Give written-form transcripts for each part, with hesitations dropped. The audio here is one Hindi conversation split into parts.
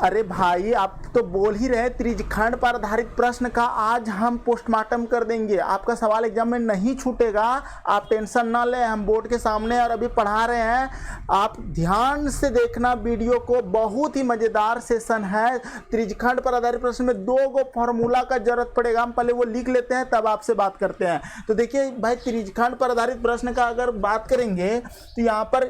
अरे भाई आप तो बोल ही रहे त्रिज्यखंड पर आधारित प्रश्न का आज हम पोस्टमार्टम कर देंगे, आपका सवाल एग्जाम में नहीं छूटेगा, आप टेंशन ना लें। हम बोर्ड के सामने और अभी पढ़ा रहे हैं, आप ध्यान से देखना वीडियो को, बहुत ही मजेदार सेशन है। त्रिज्यखंड पर आधारित प्रश्न में 2 फॉर्मूला का जरूरत पड़ेगा, हम पहले वो लिख लेते हैं तब आपसे बात करते हैं। तो देखिए भाई, त्रिज्यखंड पर आधारित प्रश्न का अगर बात करेंगे तो यहाँ पर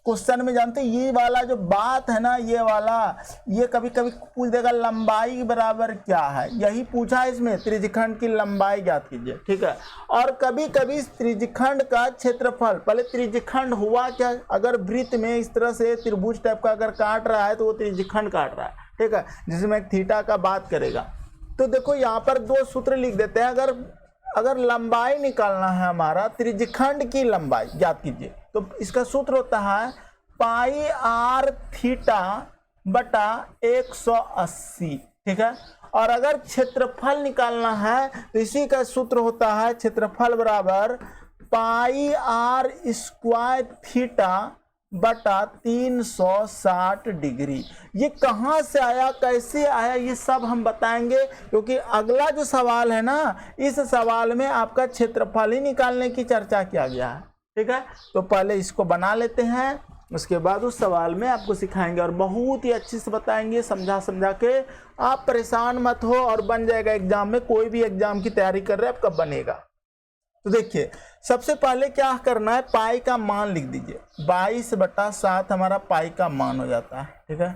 क्वेश्चन में जानते हैं ये वाला जो बात है ना, ये वाला, ये कभी कभी पूछ देगा लंबाई बराबर क्या है, यही पूछा है इसमें, त्रिज्यखंड की लंबाई ज्ञात कीजिए, ठीक है। और कभी कभी त्रिज्यखंड का क्षेत्रफल, पहले त्रिज्यखंड हुआ क्या, अगर वृत्त में इस तरह से त्रिभुज टाइप का अगर काट रहा है तो वो त्रिज्यखंड काट रहा है, ठीक है, जिसमें थीटा का बात करेगा। तो देखो यहाँ पर 2 सूत्र लिख देते हैं, अगर लंबाई निकालना है हमारा, त्रिज्यखंड की लंबाई ज्ञात कीजिए, तो इसका सूत्र होता है पाई आर थीटा बटा 180, ठीक है। और अगर क्षेत्रफल निकालना है तो इसी का सूत्र होता है क्षेत्रफल बराबर पाई आर स्क्वायर थीटा बटा 360 डिग्री। ये कहाँ से आया, कैसे आया, ये सब हम बताएंगे, क्योंकि अगला जो सवाल है ना, इस सवाल में आपका क्षेत्रफल ही निकालने की चर्चा किया गया है, ठीक है। तो पहले इसको बना लेते हैं, उसके बाद उस सवाल में आपको सिखाएंगे और बहुत ही अच्छे से बताएंगे, समझा के। आप परेशान मत हो और बन जाएगा एग्जाम में, कोई भी एग्जाम की तैयारी कर रहे हैं, आपका बनेगा। तो देखिए सबसे पहले क्या करना है, पाई का मान लिख दीजिए, 22/7 हमारा पाई का मान हो जाता है, ठीक है,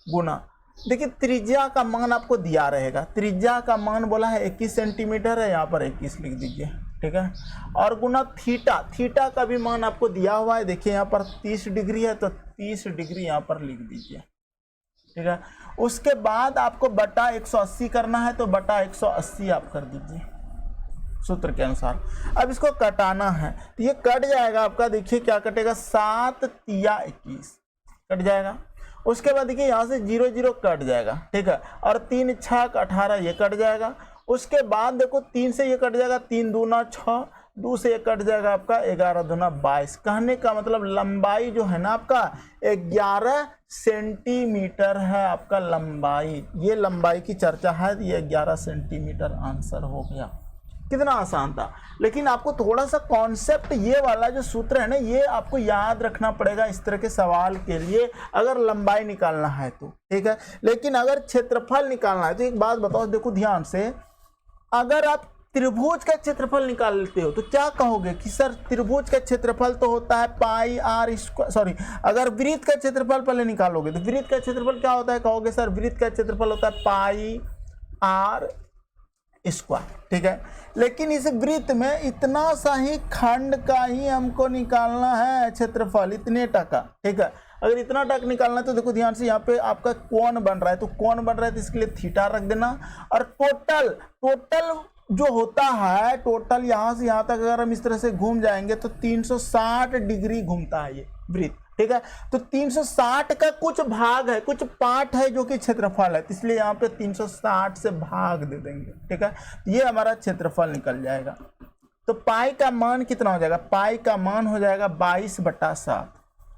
गुना, देखिए त्रिज्या का मान आपको दिया रहेगा, त्रिज्या का मान बोला है 21 सेंटीमीटर है, यहाँ पर 21 लिख दीजिए, ठीक है, और गुना थीटा का भी मान आपको दिया हुआ है, देखिए यहाँ पर 30 डिग्री है तो 30 डिग्री यहाँ पर लिख दीजिए, ठीक है। उसके बाद आपको बटा 180 करना है, तो बटा 180 आप कर दीजिए सूत्र के अनुसार। अब इसको कटाना है तो ये कट जाएगा आपका, देखिए क्या कटेगा, 7 तिया 21 कट जाएगा। उसके बाद देखिए यहाँ से 0 0 कट जाएगा, ठीक है, और 3 6 18 ये कट जाएगा। उसके बाद देखो 3 से ये कट जाएगा, 3 दूना 6, 2 से ये कट जाएगा आपका 11 दूना 22। कहने का मतलब लंबाई जो है ना आपका 11 सेंटीमीटर है आपका लंबाई, ये लंबाई की चर्चा है, ये 11 सेंटीमीटर आंसर हो गया। कितना आसान था, लेकिन आपको थोड़ा सा कॉन्सेप्ट, ये वाला जो सूत्र है ना, ये आपको याद रखना पड़ेगा इस तरह के सवाल के लिए, अगर लंबाई निकालना है तो, ठीक है। लेकिन अगर क्षेत्रफल निकालना है तो एक बात बताओ, देखो ध्यान से, अगर आप त्रिभुज का क्षेत्रफल निकाल लेते हो तो क्या कहोगे कि सर त्रिभुज का क्षेत्रफल तो होता है पाई आर स्क्वायर, सॉरी, अगर वृत्त का क्षेत्रफल पहले निकालोगे तो वृत्त का क्षेत्रफल क्या होता है, कहोगे सर वृत्त का क्षेत्रफल होता है पाई आर स्क्वायर, ठीक है। लेकिन इस वृत्त में इतना सा ही खंड का ही हमको निकालना है क्षेत्रफल, इतने टका, ठीक है। अगर इतना टक निकालना है तो देखो ध्यान से, यहाँ पे आपका कोण बन रहा है, तो कोण बन रहा है तो इसके लिए थीटा रख देना। और टोटल जो होता है, टोटल यहाँ से यहाँ तक अगर हम इस तरह से घूम जाएंगे तो 360 डिग्री घूमता है ये वृत्त, ठीक है। तो 360 का कुछ भाग है, कुछ पार्ट है जो कि क्षेत्रफल है, तो इसलिए यहाँ पे 360 से भाग दे देंगे, ठीक है। ये हमारा क्षेत्रफल निकल जाएगा। तो पाई का मान कितना हो जाएगा, पाई का मान हो जाएगा 22/7,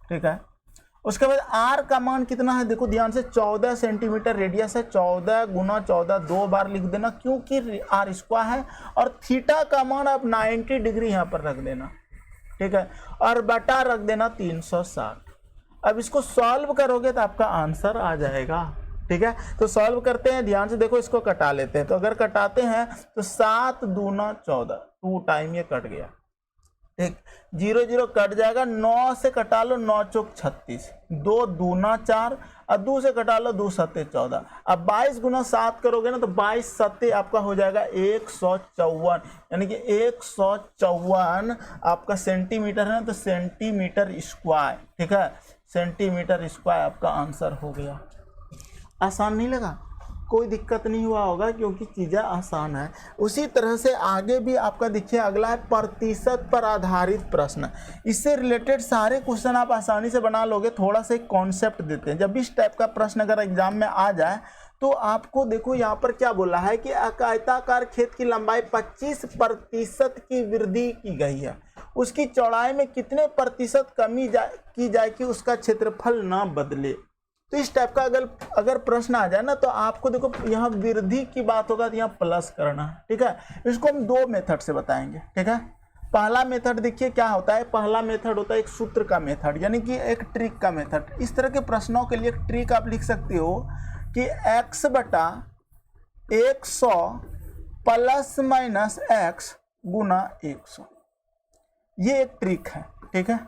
ठीक है। उसके बाद आर का मान कितना है, देखो ध्यान से, 14 सेंटीमीटर रेडियस है, 14 गुना 14 2 बार लिख देना, क्योंकि आर स्क्वायर है। और थीटा का मान आप 90 डिग्री यहाँ पर रख देना, ठीक है, और बटा रख देना 360। अब इसको सॉल्व करोगे तो आपका आंसर आ जाएगा, ठीक है। तो सॉल्व करते हैं, ध्यान से देखो, इसको कटा लेते हैं। तो अगर कटाते हैं तो 7 दूना 14, 2 टाइम ये कट गया, ठीक, 0 0 कट जाएगा, 9 से कटा लो, 9 चौक 36, 2 दूना 4, और 2 से कटा लो, 2 सत्ते 14। अब 22 गुना 7 करोगे ना तो 22 सत्ते आपका हो जाएगा 154, यानी कि 154 आपका सेंटीमीटर है, तो सेंटीमीटर स्क्वायर, ठीक है, सेंटीमीटर स्क्वायर आपका आंसर हो गया। आसान नहीं लगा, कोई दिक्कत नहीं हुआ होगा, क्योंकि चीज़ें आसान है। उसी तरह से आगे भी आपका देखिए, अगला है प्रतिशत पर आधारित प्रश्न। इससे रिलेटेड सारे क्वेश्चन आप आसानी से बना लोगे, थोड़ा सा एक कॉन्सेप्ट देते हैं। जब इस टाइप का प्रश्न अगर एग्जाम में आ जाए तो आपको देखो यहाँ पर क्या बोला है कि आयताकार खेत की लंबाई 25% की वृद्धि की गई है, उसकी चौड़ाई में कितने प्रतिशत कमी की जाए कि उसका क्षेत्रफल ना बदले। तो इस टाइप का अगर प्रश्न आ जाए ना तो आपको देखो यहाँ वृद्धि की बात होगा तो यहाँ प्लस करना है, ठीक है। इसको हम दो मेथड से बताएंगे, ठीक है। पहला मेथड देखिए क्या होता है, पहला मेथड होता है एक सूत्र का मेथड, यानी कि एक ट्रिक का मेथड। इस तरह के प्रश्नों के लिए एक ट्रिक आप लिख सकते हो कि x बटा 100 प्लस माइनस x गुना 100, ये एक ट्रिक है, ठीक है।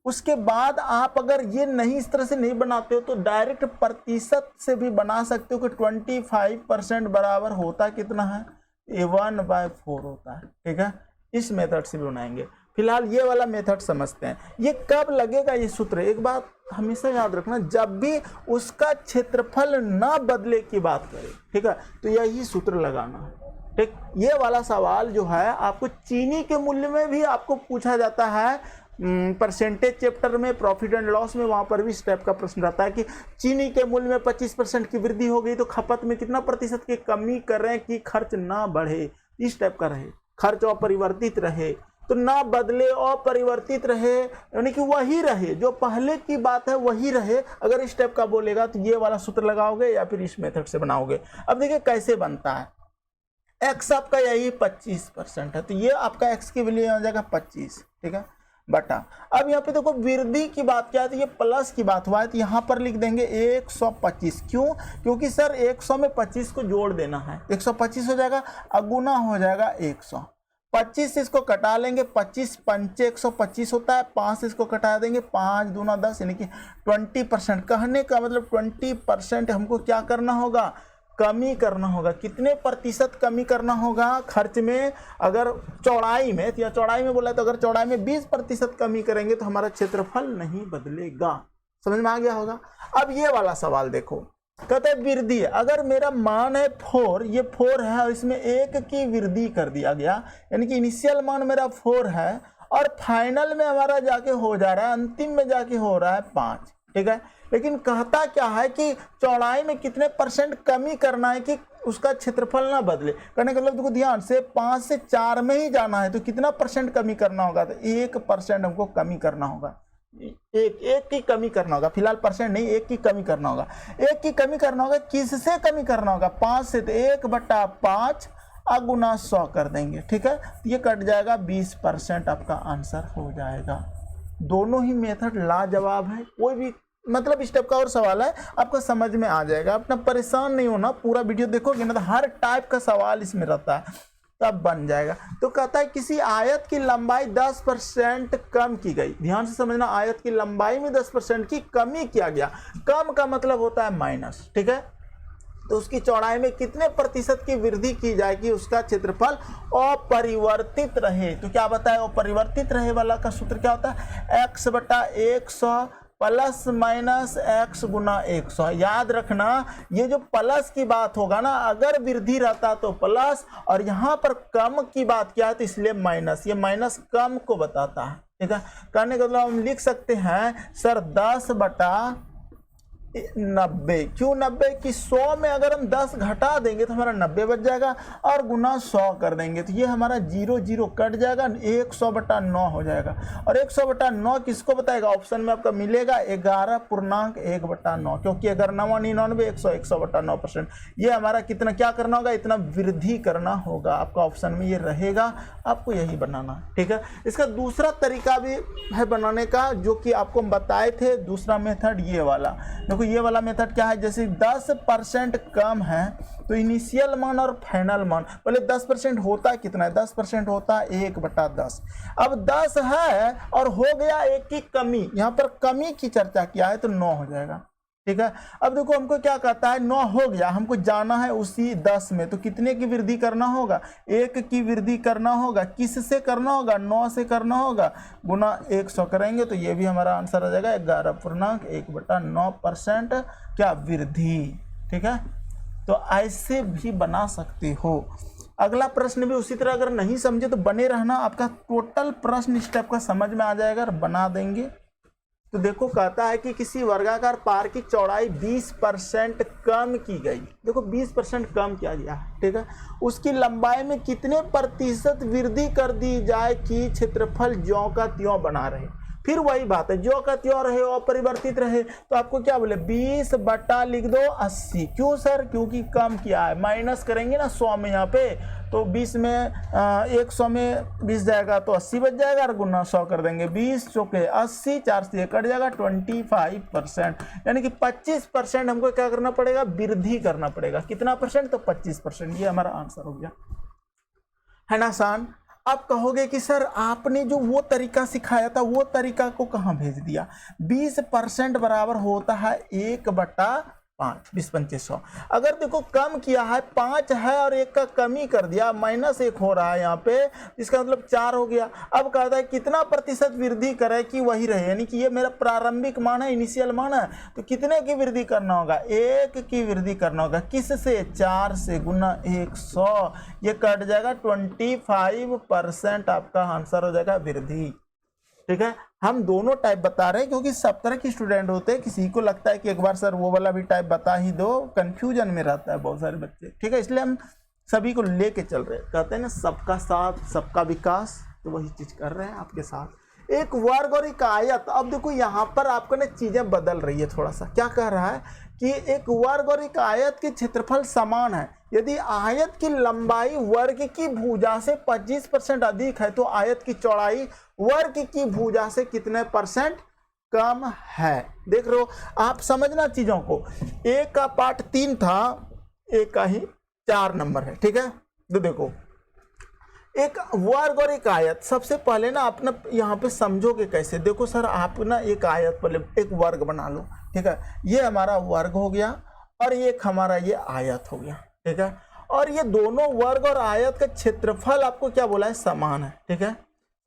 उसके बाद आप अगर ये नहीं इस तरह से नहीं बनाते हो तो डायरेक्ट प्रतिशत से भी बना सकते हो कि 25% बराबर होता कितना है, 1/4 होता है, ठीक है। इस मेथड से भी बनाएंगे। फिलहाल ये वाला मेथड समझते हैं। ये कब लगेगा ये सूत्र, एक बात हमेशा याद रखना, जब भी उसका क्षेत्रफल ना बदले की बात करें, ठीक है, तो यही सूत्र लगाना है, ठीक। ये वाला सवाल जो है आपको चीनी के मूल्य में भी आपको पूछा जाता है, परसेंटेज चैप्टर में, प्रॉफिट एंड लॉस में, वहां पर भी इस टाइप का प्रश्न रहता है कि चीनी के मूल्य में 25% की वृद्धि हो गई तो खपत में कितना प्रतिशत की कमी करें कि खर्च ना बढ़े, इस टाइप का रहे, खर्च अपरिवर्तित रहे तो ना बदले, अपरिवर्तित रहे यानी कि वही रहे, जो पहले की बात है वही रहे। अगर इस टाइप का बोलेगा तो ये वाला सूत्र लगाओगे या फिर इस मेथड से बनाओगे। अब देखिए कैसे बनता है, x आपका यही 25% है तो ये आपका x की वैल्यू हो जाएगा 25, ठीक है, बटा। अब यहाँ पे देखो वृद्धि की बात क्या है तो ये प्लस की बात हुआ है तो यहाँ पर लिख देंगे 125। क्यों, क्योंकि सर 100 में 25 को जोड़ देना है, 125 हो जाएगा, अगुना हो जाएगा 100, 25 इसको कटा लेंगे, 25 पंचे 125 होता है, 5 इसको कटा देंगे, 5 दूना 10 यानी कि 20%। कहने का मतलब 20% हमको क्या करना होगा, कमी करना होगा। कितने प्रतिशत कमी करना होगा खर्च में, अगर चौड़ाई में, या चौड़ाई में बोला तो अगर चौड़ाई में 20% कमी करेंगे तो हमारा क्षेत्रफल नहीं बदलेगा। समझ में आ गया होगा। अब ये वाला सवाल देखो, कहते हैं वृद्धि, अगर मेरा मान है 4, ये 4 है और इसमें 1 की वृद्धि कर दिया गया, यानी कि इनिशियल मान मेरा 4 है और फाइनल में हमारा जाके हो जा रहा है, अंतिम में जाके हो रहा है 5, ठीक है। लेकिन कहता क्या है कि चौड़ाई में कितने % कमी करना है कि उसका क्षेत्रफल ना बदले। करने का मतलब देखो ध्यान से 5 से 4 में ही जाना है तो कितना % कमी करना होगा, तो 1% हमको कमी करना होगा, एक की कमी करना होगा। फिलहाल परसेंट नहीं, 1 की कमी करना होगा। 1 की कमी करना होगा, किससे कमी करना होगा, 5 से, तो 1/5 गुना 100 कर देंगे, ठीक है। ये कट जाएगा, 20% आपका आंसर हो जाएगा। दोनों ही मेथड लाजवाब है। कोई भी मतलब इस टाइप का और सवाल है आपको समझ में आ जाएगा, अपना परेशान नहीं होना, पूरा वीडियो देखोगे ना तो हर टाइप का सवाल इसमें रहता है, तब बन जाएगा। तो कहता है किसी आयत की लंबाई 10% कम की गई। ध्यान से समझना, आयत की लंबाई में 10% की कमी किया गया। कम का मतलब होता है माइनस, ठीक है। तो उसकी चौड़ाई में कितने प्रतिशत की वृद्धि की जाएगी, उसका क्षेत्रफल अपरिवर्तित रहे। तो क्या बताया, अपरिवर्तित रहे वाला का सूत्र क्या होता है, x/100 प्लस माइनस x गुना 100। याद रखना ये जो प्लस की बात होगा ना, अगर वृद्धि रहता तो प्लस, और यहाँ पर कम की बात क्या है तो इसलिए माइनस। ये माइनस कम को बताता है, ठीक है। कहने का मतलब हम लिख सकते हैं सर 10/90। क्यों 90, कि 100 में अगर हम 10 घटा देंगे तो हमारा 90 बच जाएगा, और गुना 100 कर देंगे तो ये हमारा 0 कट जाएगा, 100/9 हो जाएगा। और 100/9 किसको बताएगा, ऑप्शन में आपका मिलेगा 11.1/9, क्योंकि अगर 99 100 100/9%। ये हमारा कितना क्या करना होगा, इतना वृद्धि करना होगा। आपका ऑप्शन में ये रहेगा, आपको यही बनाना, ठीक है। इसका दूसरा तरीका भी है बनाने का, जो कि आपको हम बताए थे। दूसरा मेथड ये वाला देखो, ये वाला मेथड क्या है, जैसे 10% कम है तो इनिशियल मान और फाइनल मान, पहले 10% होता कितना है, 10% होता है 1/10। अब 10 है और हो गया 1 की कमी, यहाँ पर कमी की चर्चा किया है तो 9 हो जाएगा, ठीक है। अब देखो हमको क्या कहता है, 9 हो गया, हमको जाना है उसी 10 में, तो कितने की वृद्धि करना होगा, 1 की वृद्धि करना होगा। किससे करना होगा, 9 से करना होगा, गुना 100 करेंगे तो ये भी हमारा आंसर आ जाएगा 11.1/9% क्या वृद्धि, ठीक है। तो ऐसे भी बना सकते हो। अगला प्रश्न भी उसी तरह, अगर नहीं समझे तो बने रहना, आपका टोटल प्रश्न इस टाइप का समझ में आ जाएगा और बना देंगे। तो देखो कहता है कि किसी वर्गाकार पार की चौड़ाई 20% कम की गई। देखो 20% कम किया गया है, ठीक है। उसकी लंबाई में कितने प्रतिशत वृद्धि कर दी जाए कि क्षेत्रफल ज्यों का त्यों बना रहे। फिर वही बात है, जो का त्यों रहे अपरिवर्तित रहे, तो आपको क्या बोले 20 बटा लिख दो 80। क्यों सर? क्योंकि कम किया है, माइनस करेंगे ना 100 में यहाँ पे, तो 20 में 100 में 20 जाएगा तो 80 बच जाएगा, और गुना 100 कर देंगे, 20 चौके 80, 4 से कट जाएगा 25%, यानी कि 25% हमको क्या करना पड़ेगा, वृद्धि करना पड़ेगा। कितना परसेंट? तो 25%। ये हमारा आंसर हो गया, है ना आसान। अब कहोगे कि सर आपने जो वो तरीका सिखाया था वो तरीका को कहाँ भेज दिया। 20% बराबर होता है 1/5, 20 पंचे 100। अगर देखो कम किया है 5 है और 1 का कमी कर दिया, -1 हो रहा है यहाँ पे, इसका मतलब 4 हो गया। अब कहता है कितना प्रतिशत वृद्धि करे कि वही रहे, यानी कि ये मेरा प्रारंभिक मान है, इनिशियल मान है, तो कितने की वृद्धि करना होगा, 1 की वृद्धि करना होगा। किससे? 4 से, गुना 100, ये कट जाएगा 25% आपका आंसर हो जाएगा वृद्धि। ठीक है, हम दोनों टाइप बता रहे हैं क्योंकि सब तरह के स्टूडेंट होते हैं, किसी को लगता है कि एक बार सर वो वाला भी टाइप बता ही दो, कंफ्यूजन में रहता है बहुत सारे बच्चे। ठीक है, इसलिए हम सभी को लेके चल रहे हैं, कहते हैं ना सबका साथ सबका विकास, तो वही चीज कर रहे हैं आपके साथ। एक वर्ग और एक आयत। अब देखो यहाँ पर आपको ना चीजें बदल रही है थोड़ा सा। क्या कह रहा है कि एक वर्ग और एक आयत के क्षेत्रफल समान है, यदि आयत की लंबाई वर्ग की भुजा से 25% अधिक है तो आयत की चौड़ाई वर्ग की भुजा से कितने % कम है। देख रहे हो आप, समझना चीजों को। एक का पार्ट 3 था, एक का ही 4 नंबर है। ठीक है, तो देखो एक वर्ग और एक आयत। सबसे पहले ना आप ना यहाँ पे समझोगे कैसे। देखो सर आप ना एक आयत पहले एक वर्ग बना लो। ठीक है, ये हमारा वर्ग हो गया और एक हमारा ये आयत हो गया। ठीक है, और ये दोनों वर्ग और आयत का क्षेत्रफल आपको क्या बोला है, समान है। ठीक है,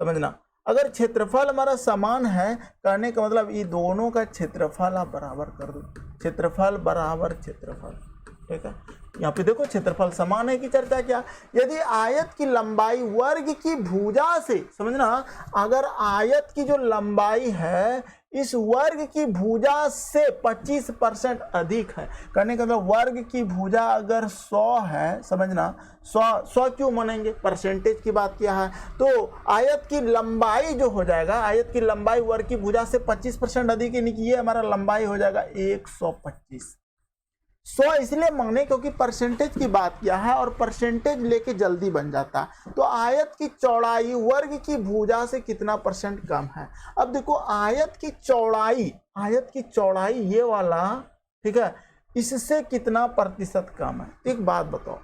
समझना। अगर क्षेत्रफल हमारा समान है, कहने का मतलब ये दोनों का क्षेत्रफल आप बराबर कर दो, क्षेत्रफल बराबर क्षेत्रफल। ठीक है, यहाँ पे देखो क्षेत्रफल समान है की चर्चा क्या। यदि आयत की लंबाई वर्ग की भुजा से, समझना, अगर आयत की जो लंबाई है इस वर्ग की भुजा से 25% अधिक है, कहने का मतलब वर्ग की भुजा अगर 100 है, समझना 100 क्यों मानेंगे, परसेंटेज की बात किया है, तो आयत की लंबाई जो हो जाएगा, आयत की लंबाई वर्ग की भुजा से 25% अधिक, यानी कि ये हमारा लंबाई हो जाएगा 125। 100 इसलिए मांगने क्योंकि परसेंटेज की बात किया है और परसेंटेज लेके जल्दी बन जाता है। तो आयत की चौड़ाई वर्ग की भुजा से कितना % कम है। अब देखो आयत की चौड़ाई ये वाला, ठीक है, इससे कितना % कम है। एक बात बताओ,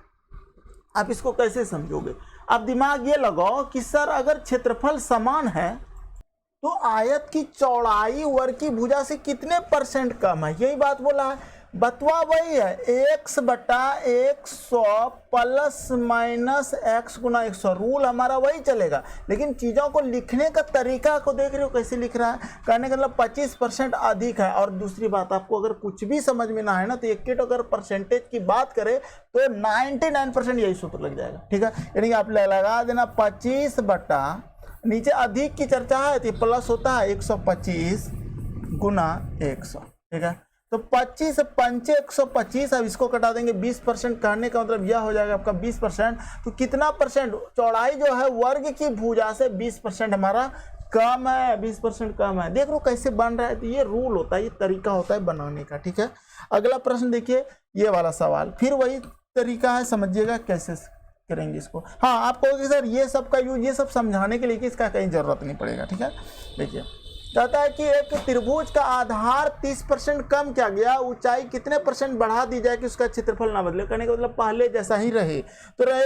आप इसको कैसे समझोगे। आप दिमाग ये लगाओ कि सर अगर क्षेत्रफल समान है तो आयत की चौड़ाई वर्ग की भुजा से कितने % कम है, यही बात बोला है। बतवा वही है, x/100 ± x गुना 100। रूल हमारा वही चलेगा, लेकिन चीज़ों को लिखने का तरीका को देख रहे हो कैसे लिख रहा है। कहने का मतलब 25% अधिक है। और दूसरी बात, आपको अगर कुछ भी समझ में ना है ना, तो एक अगर परसेंटेज की बात करें तो 99% यही सूत्र लग जाएगा। ठीक है, यानी कि आप लगा देना 25 बटा, नीचे अधिक की चर्चा है तो प्लस होता है 125 गुना 100। ठीक है, तो 25 पंचे 125। अब इसको कटा देंगे 20%, कहने का मतलब यह हो जाएगा आपका 20%। तो कितना %, चौड़ाई जो है वर्ग की भुजा से 20% हमारा कम है, 20% कम है। देख लो कैसे बन रहा है। तो ये रूल होता है, ये तरीका होता है बनाने का। ठीक है, अगला प्रश्न देखिए, ये वाला सवाल फिर वही तरीका है, समझिएगा कैसे करेंगे इसको। हाँ, आप कहोगे सर ये सब का यूज, ये सब समझाने के लिए कि इसका कहीं जरूरत नहीं पड़ेगा। ठीक है, देखिए कहता है कि एक त्रिभुज का आधार 30% कम किया गया, ऊंचाई कितने % बढ़ा दी जाए कि उसका क्षेत्रफल ना बदले। कहने का मतलब पहले जैसा ही रहे,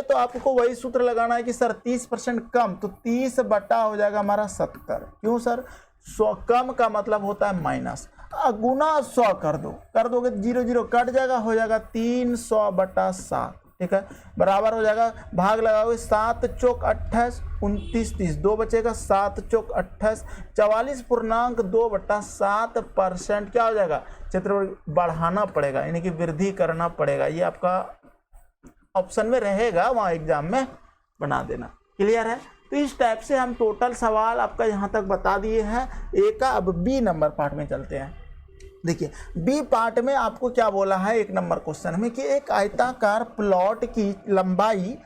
तो आपको वही सूत्र लगाना है कि सर 30% कम, तो 30 बटा हो जाएगा हमारा 70। क्यों सर, 100 कम का मतलब होता है माइनस, गुना 100 कर दोगे 0 0 कट जाएगा, हो जाएगा 300 बटा 7। ठीक है, बराबर हो जाएगा, भाग लगाओगे 7 चौक 28, 29 30, 2 बचेगा, 7 चौक 28, 44.2/7% क्या हो जाएगा, क्षेत्रफल बढ़ाना पड़ेगा, यानी कि वृद्धि करना पड़ेगा। ये आपका ऑप्शन में रहेगा, वहाँ एग्जाम में बना देना। क्लियर है। तो इस टाइप से हम टोटल सवाल आपका यहाँ तक बता दिए हैं ए का। अब बी नंबर पार्ट में चलते हैं। देखिए बी पार्ट में आपको क्या बोला है 1 नंबर क्वेश्चन में कि एक आयताकार प्लॉट की लंबाई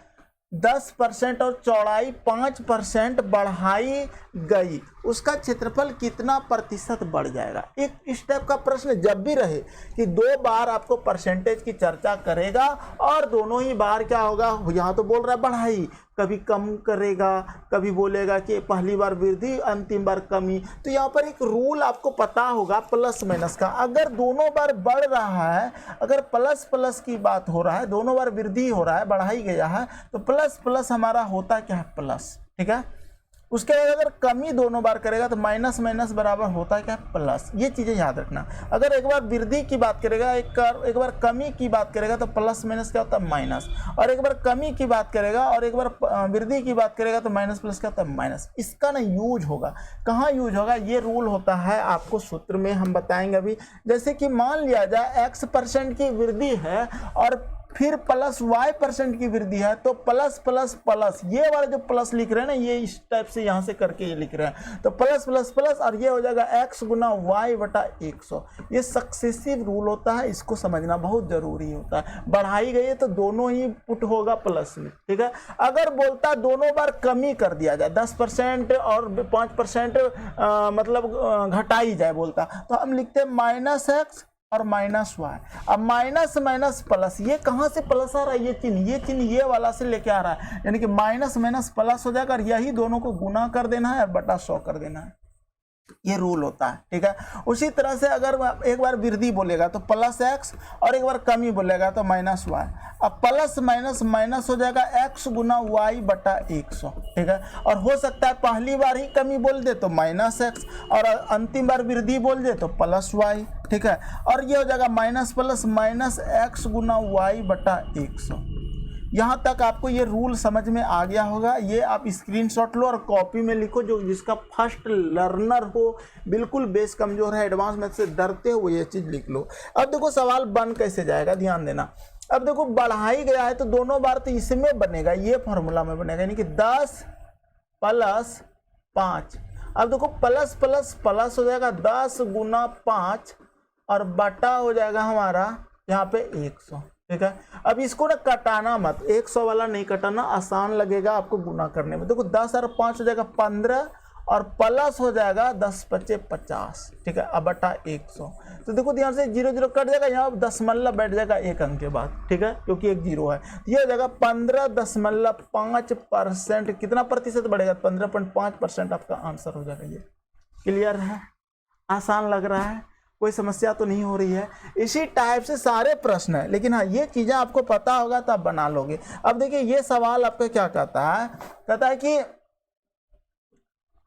10% और चौड़ाई 5% बढ़ाई गई, उसका क्षेत्रफल कितना प्रतिशत बढ़ जाएगा। एक इस टाइप का प्रश्न जब भी रहे कि 2 बार आपको परसेंटेज की चर्चा करेगा और दोनों ही बार क्या होगा, यहाँ तो बोल रहा है बढ़ाई, कभी कम करेगा, कभी बोलेगा कि पहली बार वृद्धि अंतिम बार कमी। तो यहाँ पर एक रूल आपको पता होगा प्लस माइनस का, अगर दोनों बार बढ़ रहा है, अगर प्लस प्लस की बात हो रहा है, दोनों बार वृद्धि हो रहा है, बढ़ाई गया है, तो प्लस प्लस हमारा होता क्या है, प्लस। ठीक है, उसके बाद अगर कमी दोनों बार करेगा तो माइनस माइनस बराबर होता है क्या, प्लस। ये चीज़ें याद रखना। अगर एक बार वृद्धि की बात करेगा, एक बार कमी की बात करेगा तो प्लस माइनस क्या होता है, माइनस। और एक बार कमी की बात करेगा और एक बार वृद्धि की बात करेगा तो माइनस प्लस क्या होता है, माइनस। इसका ना यूज होगा, कहाँ यूज होगा, ये रूल होता है आपको सूत्र में हम बताएंगे अभी। जैसे कि मान लिया जाए x% की वृद्धि है और फिर प्लस y% की वृद्धि है, तो प्लस प्लस प्लस, ये वाला जो प्लस लिख रहे हैं ना, ये इस टाइप से यहाँ से करके ये लिख रहे हैं, तो प्लस प्लस प्लस और ये हो जाएगा x गुना y बटा 100। ये सक्सेसिव रूल होता है, इसको समझना बहुत जरूरी होता है। बढ़ाई गई है तो दोनों ही पुट होगा प्लस में। ठीक है, अगर बोलता दोनों बार कमी कर दिया जाए, 10% और 5% मतलब घटाई जाए बोलता, तो हम लिखते हैं -x और -y। अब माइनस माइनस प्लस, ये कहाँ से प्लस आ रहा है, ये चिन्ह ये वाला से लेके आ रहा है, यानी कि माइनस माइनस प्लस हो जाएगा और यही दोनों को गुना कर देना है और बटा 100 कर देना है। ये रूल होता है। ठीक है, उसी तरह से अगर एक बार वृद्धि बोलेगा तो +x और एक बार कमी बोलेगा तो -y। अब प्लस माइनस माइनस हो जाएगा x गुना y बटा 100। ठीक है, और हो सकता है पहली बार ही कमी बोल दे तो -x और अंतिम बार वृद्धि बोल दे तो +y। ठीक है, और ये हो जाएगा माइनस प्लस माइनस x गुना y बटा 100। यहाँ तक आपको ये रूल समझ में आ गया होगा। ये आप स्क्रीनशॉट लो और कॉपी में लिखो, जो जिसका फर्स्ट लर्नर हो, बिल्कुल बेस कमजोर है, एडवांस मैथ से डरते हो, ये चीज़ लिख लो। अब देखो सवाल बन कैसे जाएगा, ध्यान देना। अब देखो बढ़ाई गया है तो दोनों बार तो इसमें बनेगा, ये फॉर्मूला में बनेगा, यानी कि 10 + 5। अब देखो प्लस प्लस प्लस हो जाएगा 10 गुना 5 और बटा हो जाएगा हमारा यहाँ पे 100। ठीक है, अब इसको ना कटाना मत, 100 वाला नहीं कटाना, आसान लगेगा आपको गुना करने में। देखो 10 और 5 हो जाएगा 15 और प्लस हो जाएगा 10 × 5 = 50। ठीक है, अब बटा 100। तो देखो ध्यान से 0 0 कट जाएगा, यहाँ दशमलव बैठ जाएगा एक अंक के बाद। ठीक है, क्योंकि एक 0 है। ये हो जाएगा 15.5%। कितना प्रतिशत बढ़ेगा, 15.5% आपका आंसर हो जाएगा। ये क्लियर है, आसान लग रहा है, कोई समस्या तो नहीं हो रही है। इसी टाइप से सारे प्रश्न है, लेकिन हाँ ये चीज़ें आपको पता होगा तो आप बना लोगे। अब देखिए ये सवाल आपका क्या कहता है, कहता है कि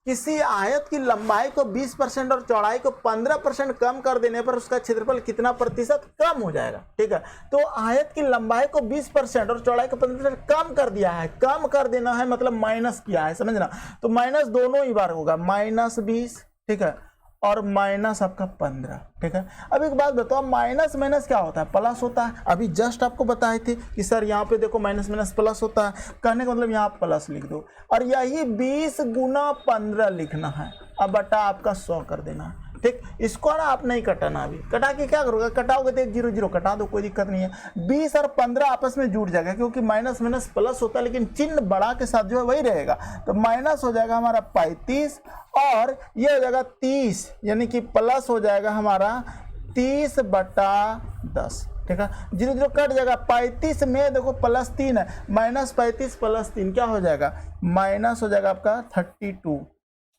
किसी आयत की लंबाई को 20% और चौड़ाई को 15% कम कर देने पर उसका क्षेत्रफल कितना प्रतिशत कम हो जाएगा। ठीक है, तो आयत की लंबाई को 20% और चौड़ाई को 15% कम कर दिया है, कम कर देना है मतलब माइनस किया है, समझना। तो माइनस दोनों ही बार होगा, -20। ठीक है, और माइनस आपका 15। ठीक है, अब एक बात बताओ, माइनस माइनस क्या होता है, प्लस होता है। अभी जस्ट आपको बताए थे कि सर यहाँ पे देखो माइनस माइनस प्लस होता है, कहने का मतलब यहाँ प्लस लिख दो और यही 20 गुना 15 लिखना है, अब बटा आपका 100 कर देना है। ठीक, इसको ना आप नहीं कटाना, अभी कटा के क्या करोगे, कटाओगे तो 1 0 0 कटा दो, कोई दिक्कत नहीं है। 20 और 15 आपस में जुड़ जाएगा, क्योंकि माइनस माइनस प्लस होता है, लेकिन चिन्ह बड़ा के साथ जो है वही रहेगा। तो माइनस हो जाएगा हमारा 35 और ये हो जाएगा 30, यानी कि प्लस हो जाएगा हमारा 30/10। ठीक है, 0 0 कट जाएगा, 35 में देखो +3 है, -35 + 3 क्या हो जाएगा, माइनस हो जाएगा आपका 32।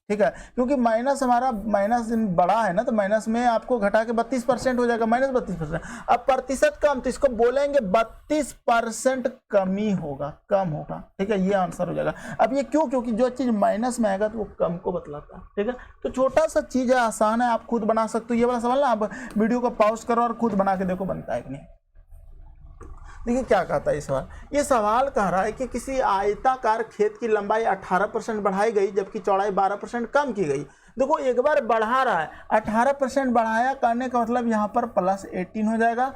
ठीक है, क्योंकि माइनस हमारा माइनस बड़ा है ना, तो माइनस में आपको घटा के 32% हो जाएगा, -32%। अब प्रतिशत कम, तो इसको बोलेंगे 32% कमी होगा, कम होगा। ठीक है, ये आंसर हो जाएगा। अब ये क्यों, क्योंकि जो चीज़ माइनस में आएगा तो वो कम को बतलाता है। ठीक है, तो छोटा सा चीज़ है, आसान है, आप खुद बना सकते हो। ये वाला सवाल ना आप वीडियो को पॉज करो और खुद बना के देखो बनता है कि नहीं। देखिए क्या कहता है ये सवाल कह रहा है कि किसी आयताकार खेत की लंबाई 18% बढ़ाई गई जबकि चौड़ाई 12% कम की गई। देखो एक बार बढ़ा रहा है, 18% बढ़ाया करने का मतलब यहाँ पर +18 हो जाएगा,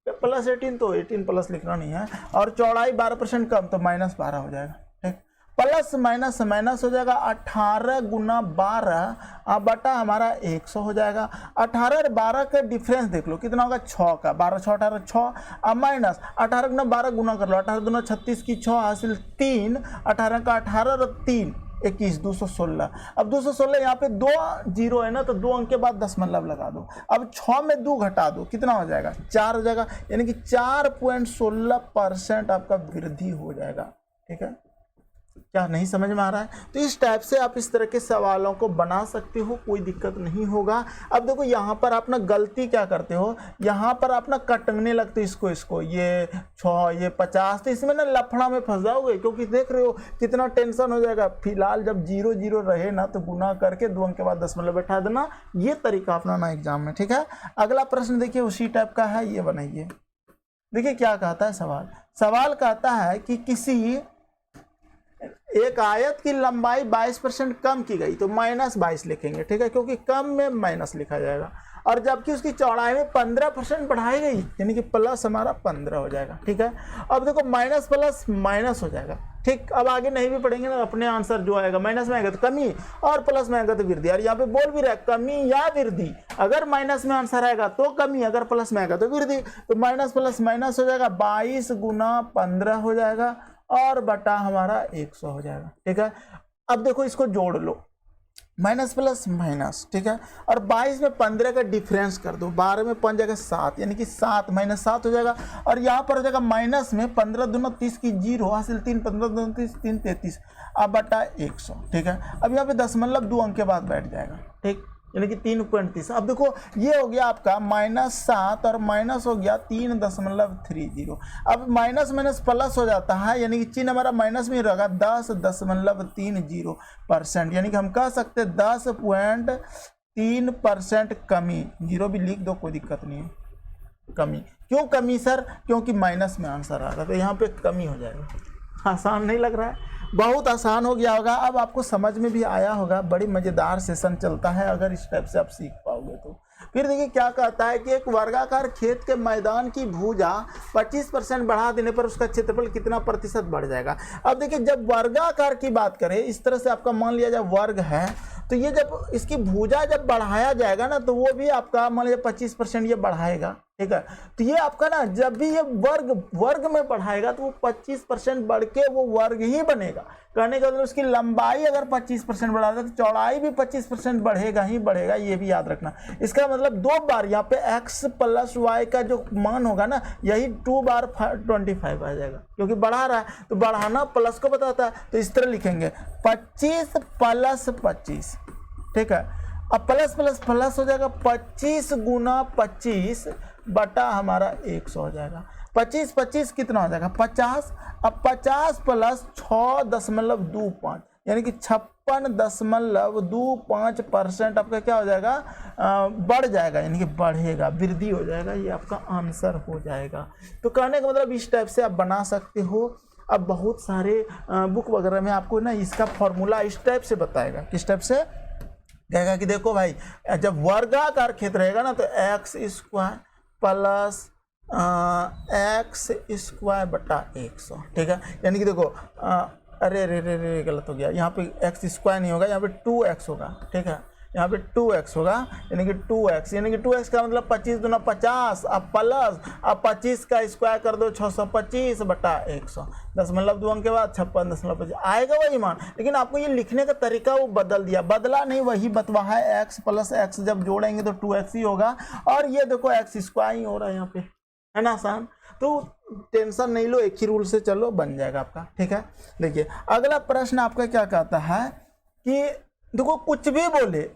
+18 तो 18 प्लस लिखना नहीं है, और चौड़ाई 12% कम तो -12 हो जाएगा। ठीक, प्लस माइनस माइनस हो जाएगा, 18 गुना 12 बटा हमारा 100 हो जाएगा। 18 और 12 का डिफरेंस देख लो कितना होगा, 6 का, 12 6 18 6, अब माइनस 18 गुना 12 गुना कर लो, 18 दूना 36 की 6 हासिल 3, 18 का 18 और 3 21 216। अब 216 यहाँ पे 2 जीरो है ना, तो 2 अंक के बाद दशमलव लगा दो। अब 6 में 2 घटा दो, कितना हो जाएगा 4 हो जाएगा, यानी कि 4.16% आपका वृद्धि हो जाएगा। ठीक है, क्या नहीं समझ में आ रहा है? तो इस टाइप से आप इस तरह के सवालों को बना सकते हो, कोई दिक्कत नहीं होगा। अब देखो यहाँ पर आप ना गलती क्या करते हो, यहाँ पर आप ना कटने लगते हो इसको ये 6 ये 50, तो इसमें ना लफड़ा में फंस जाओगे, क्योंकि देख रहे हो कितना टेंशन हो जाएगा। फिलहाल जब 0 0 रहे ना तो गुना करके 2 अंक के बाद दशमलव बैठा देना, ये तरीका अपनाना एग्जाम में। ठीक है, अगला प्रश्न देखिए उसी टाइप का है, ये बनाइए। देखिए क्या कहता है सवाल। सवाल कहता है कि किसी एक आयत की लंबाई 22% कम की गई, तो -22 लिखेंगे। ठीक है, क्योंकि कम में माइनस लिखा जाएगा, और जबकि उसकी चौड़ाई में 15% बढ़ाई गई, यानी कि प्लस हमारा 15 हो जाएगा। ठीक है, अब देखो माइनस प्लस माइनस हो जाएगा। ठीक, अब आगे नहीं भी पढ़ेंगे ना, अपने आंसर जो आएगा, माइनस में आएगा तो कमी और प्लस में आएगा तो वृद्धि। और यहाँ पे बोल भी रहा है कमी या वृद्धि, अगर माइनस में आंसर आएगा तो कमी, अगर प्लस में आएगा तो वृद्धि। तो माइनस प्लस माइनस हो जाएगा, 22 गुना 15 हो जाएगा, और बटा हमारा 100 हो जाएगा। ठीक है, अब देखो इसको जोड़ लो, माइनस प्लस माइनस। ठीक है, और 22 में 15 का डिफरेंस कर दो, 12 में 5 जाएगा 7, यानी कि 7 -7 हो जाएगा। और यहाँ पर हो जाएगा माइनस में 15 दूना 30 की 0 हासिल 3, 15 दूना 30 3 33, अब बटा 100। ठीक है, अब यहाँ पे दशमलव 2 अंक के बाद बैठ जाएगा। ठीक, यानी कि 3.30। अब देखो ये हो गया आपका -7 और माइनस हो गया 3.30। अब माइनस माइनस प्लस हो जाता है, यानी कि चिन्ह हमारा माइनस में रहेगा, 10.30%, यानी कि हम कह सकते हैं 10.3% कमी। 0 भी लिख दो, कोई दिक्कत नहीं है। कमी क्यों कमी सर? क्योंकि माइनस में आंसर आ रहा, तो यहाँ पे कमी हो जाएगा। आसान नहीं लग रहा है? बहुत आसान हो गया होगा, अब आपको समझ में भी आया होगा। बड़ी मज़ेदार सेशन चलता है अगर इस टाइप से आप सीख पाओगे तो। फिर देखिए क्या कहता है कि एक वर्गाकार खेत के मैदान की भुजा 25% बढ़ा देने पर उसका क्षेत्रफल कितना प्रतिशत बढ़ जाएगा। अब देखिए जब वर्गाकार की बात करें, इस तरह से आपका मान लिया जाए वर्ग है, तो ये जब इसकी भुजा जब बढ़ाया जाएगा ना, तो वो भी आपका मान लीजिए 25% ये बढ़ाएगा। ठीक है, तो ये आपका ना जब भी ये वर्ग में बढ़ाएगा तो वो 25% बढ़ के वो वर्ग ही बनेगा। कहने का मतलब उसकी लंबाई अगर 25% बढ़ा दे तो चौड़ाई भी 25% बढ़ेगा ही बढ़ेगा, ये भी याद रखना। इसका मतलब 2 बार यहाँ पे x + y का जो मान होगा ना, यही 2 बार 25 आ जाएगा, क्योंकि बढ़ा रहा है तो बढ़ाना प्लस को बताता है। तो इस तरह लिखेंगे 25 + 25। ठीक है, अब प्लस प्लस प्लस हो जाएगा, 25 गुना 25 बटा हमारा 100 हो जाएगा। 25 25 कितना हो जाएगा 50। अब 50 + 6.25, यानी कि 56.25% आपका क्या हो जाएगा, बढ़ जाएगा, यानी कि बढ़ेगा, वृद्धि हो जाएगा। ये आपका आंसर हो जाएगा। तो कहने का मतलब इस टाइप से आप बना सकते हो। अब बहुत सारे बुक वगैरह में आपको ना इसका फॉर्मूला इस टाइप से बताएगा। किस टाइप से कहेगा कि देखो भाई, जब वर्गाकार खेत रहेगा ना तो x² + x² बटा 100। ठीक है, यानी कि देखो अरे गलत हो गया, यहाँ पे x² नहीं होगा, यहाँ पे 2x होगा। ठीक है, यहाँ पे 2x होगा, यानी कि 2x, यानी कि 2x का मतलब 25 दूना 50, अब प्लस, अब 25 का स्क्वायर कर दो 625 बटा 100, दशमलव 2 अंक के बाद 56.25 आएगा वही मान। लेकिन आपको ये लिखने का तरीका वो बदल दिया, बदला नहीं, वही बतवा है। x + x जब जोड़ेंगे तो 2x ही होगा, और ये देखो x² ही हो रहा है यहाँ पे, है ना आसान। तो टेंशन नहीं लो, एक ही रूल से चलो, बन जाएगा आपका। ठीक है, देखिए अगला प्रश्न आपका क्या कहता है कि देखो कुछ भी बोले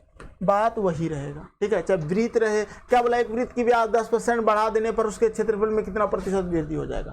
बात वही रहेगा। ठीक है, चाहे वृत्त रहे, क्या बोला, एक वृत्त की व्यास 10% बढ़ा देने पर उसके क्षेत्रफल में कितना प्रतिशत वृद्धि हो जाएगा।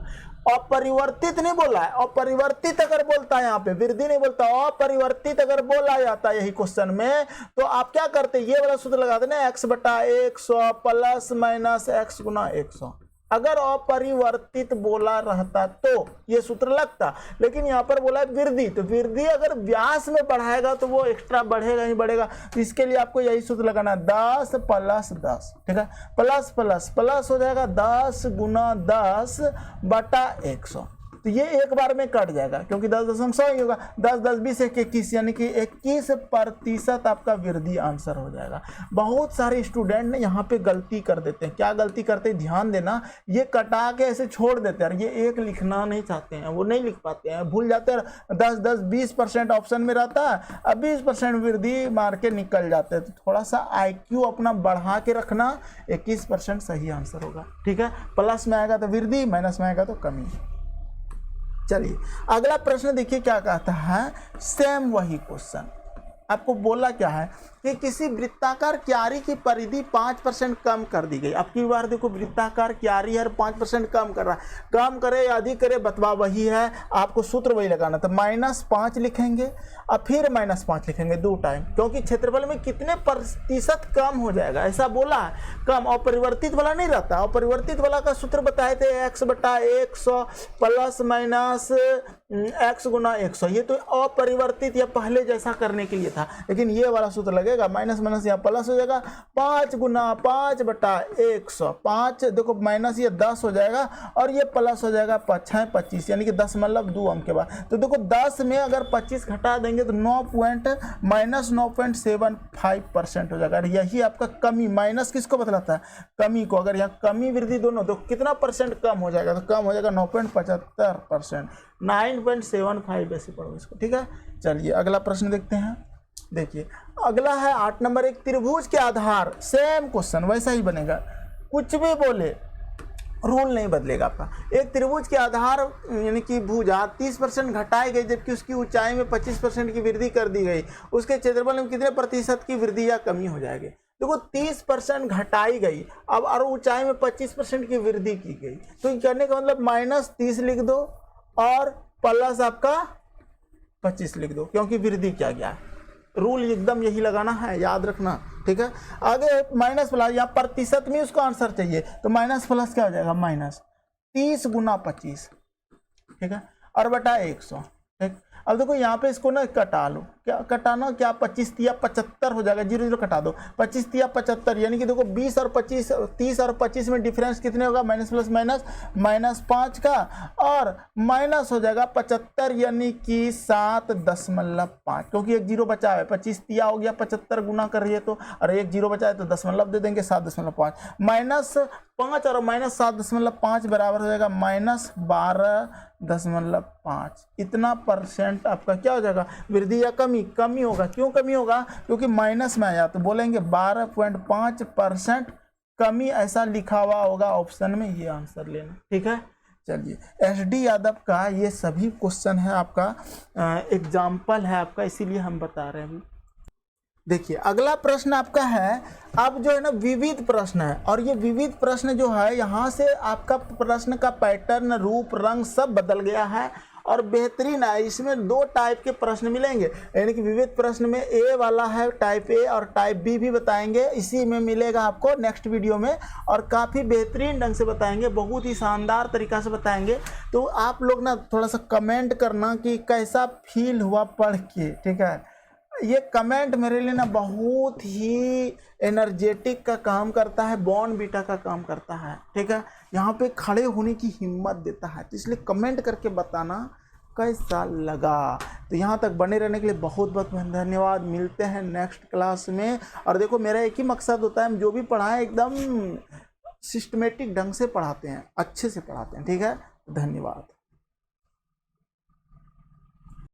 अपरिवर्तित नहीं बोला है, अपरिवर्तित अगर बोलता है यहाँ पे, वृद्धि नहीं बोलता, अपरिवर्तित अगर बोला जाता है यही क्वेश्चन में, तो आप क्या करते, ये वाला सूत्र लगा देना, x बटा 100 प्लस माइनस x गुना 100। अगर अपरिवर्तित बोला रहता तो ये सूत्र लगता, लेकिन यहाँ पर बोला है वृद्धि, तो वृद्धि अगर व्यास में बढ़ाएगा तो वो एक्स्ट्रा बढ़ेगा ही बढ़ेगा। तो इसके लिए आपको यही सूत्र लगाना है, 10 + 10। ठीक है, प्लस प्लस प्लस हो जाएगा 10 गुना 10 बटा 100। तो ये एक बार में कट जाएगा क्योंकि 10.100 ही होगा। 10 10 20 21 यानी कि 21% आपका वृद्धि आंसर हो जाएगा। बहुत सारे स्टूडेंट ने यहाँ पे गलती कर देते हैं। क्या गलती करते हैं ध्यान देना, ये कटा के ऐसे छोड़ देते हैं, ये एक लिखना नहीं चाहते हैं, वो नहीं लिख पाते हैं, भूल जाते हैं। 10 10 20% ऑप्शन में रहता है, अब 20% वृद्धि मार के निकल जाते हैं। तो थोड़ा सा IQ अपना बढ़ा के रखना, 21% सही आंसर होगा। ठीक है, प्लस में आएगा तो वृद्धि, माइनस में आएगा तो कमी। चलिए अगला प्रश्न देखिए क्या कहता है, सेम वही क्वेश्चन आपको बोला क्या है कि किसी वृत्ताकार क्यारी की परिधि 5% कम कर दी गई। अब की बार देखो वृत्ताकार क्यारी है 5% कम कर रहा है, कम करे या अधिक करे बतवा वही है, आपको सूत्र वही लगाना। तो -5 लिखेंगे और फिर -5 लिखेंगे 2 टाइम, क्योंकि क्षेत्रफल में कितने प्रतिशत कम हो जाएगा ऐसा बोला है, कम। अपरिवर्तित वाला नहीं रहता, अपरिवर्तित वाला का सूत्र बताए थे x/100 प्लस माइनस x गुना 100। ये तो अपरिवर्तित या पहले जैसा करने के लिए था, लेकिन ये वाला सूत्र लगेगा, माइनस माइनस यहाँ प्लस हो जाएगा, 5 गुना 5/100। 5 देखो माइनस ये 10 हो जाएगा और ये प्लस हो जाएगा 5 25 यानी कि 10.2 अंक के बाद। तो देखो 10 में अगर 25 घटा देंगे तो -9.75% हो जाएगा। यही आपका कमी, माइनस किसको बतलाता है, कमी को। अगर यहाँ कमी वृद्धि दोनों तो कितना परसेंट कम हो जाएगा, तो कम हो जाएगा 9.75%, 9.75 ऐसे पढ़ो इसको। ठीक है, चलिए अगला प्रश्न देखते हैं। देखिए अगला है 8 नंबर, एक त्रिभुज के आधार, सेम क्वेश्चन वैसा ही बनेगा, कुछ भी बोले रूल नहीं बदलेगा आपका। एक त्रिभुज के आधार यानी कि भुजा 30% घटाई गई जबकि उसकी ऊंचाई में 25% की वृद्धि कर दी गई, उसके क्षेत्रफल में कितने प्रतिशत की वृद्धि या कमी हो जाएगी। देखो 30% घटाई गई, अब और ऊंचाई में 25% की वृद्धि की गई, तो करने का मतलब -30 लिख दो और प्लस आपका 25 लिख दो, क्योंकि वृद्धि क्या गया है। रूल एकदम यही लगाना है, याद रखना। ठीक है, आगे माइनस प्लस, यहाँ प्रतिशत में उसको आंसर चाहिए, तो माइनस प्लस क्या हो जाएगा, -30 गुना 25। ठीक है, और बटा 100। ठीक, अब देखो यहाँ पे इसको ना कटा लो, क्या कटाना, क्या 25 तिया 75 हो जाएगा, 0 0 कटा दो, 25 तिया 75 यानी कि देखो 20 और 25, 30 और 25 में डिफरेंस कितने होगा, माइनस प्लस माइनस, -5 का, और माइनस हो जाएगा 75 यानी कि 7.5, क्योंकि एक 0 बचा है। 25 तिया हो गया 75 गुना कर रही है तो, और एक 0 बचा है तो दशमलव दे देंगे, 7.5 -5 और -7.5 बराबर हो जाएगा -12.5। इतना परसेंट आपका क्या हो जाएगा, वृद्धि या कमी, कमी होगा। क्यों कमी होगा, क्योंकि माइनस में आया, तो बोलेंगे 12.5% कमी, ऐसा लिखा हुआ होगा ऑप्शन में, ये आंसर लेना। ठीक है, चलिए SD यादव का ये सभी क्वेश्चन है आपका एग्जाम्पल है आपका, इसीलिए हम बता रहे हैं अभी। देखिए अगला प्रश्न आपका है, अब जो है ना विविध प्रश्न है, और ये विविध प्रश्न जो है यहाँ से आपका प्रश्न का पैटर्न, रूप, रंग सब बदल गया है और बेहतरीन है। इसमें 2 टाइप के प्रश्न मिलेंगे, यानी कि विविध प्रश्न में A वाला है टाइप A और टाइप B भी बताएंगे, इसी में मिलेगा आपको नेक्स्ट वीडियो में, और काफ़ी बेहतरीन ढंग से बताएंगे, बहुत ही शानदार तरीक़ा से बताएंगे। तो आप लोग ना थोड़ा सा कमेंट करना कि कैसा फील हुआ पढ़ के। ठीक है, ये कमेंट मेरे लिए ना बहुत ही एनर्जेटिक का काम करता है, बॉर्नवीटा का काम करता है। ठीक है, यहाँ पे खड़े होने की हिम्मत देता है, तो इसलिए कमेंट करके बताना कैसा लगा। तो यहाँ तक बने रहने के लिए बहुत बहुत धन्यवाद। मिलते हैं नेक्स्ट क्लास में। और देखो मेरा एक ही मकसद होता है, हम जो भी पढ़ाएं एकदम सिस्टमेटिक ढंग से पढ़ाते हैं, अच्छे से पढ़ाते हैं। ठीक है, धन्यवाद।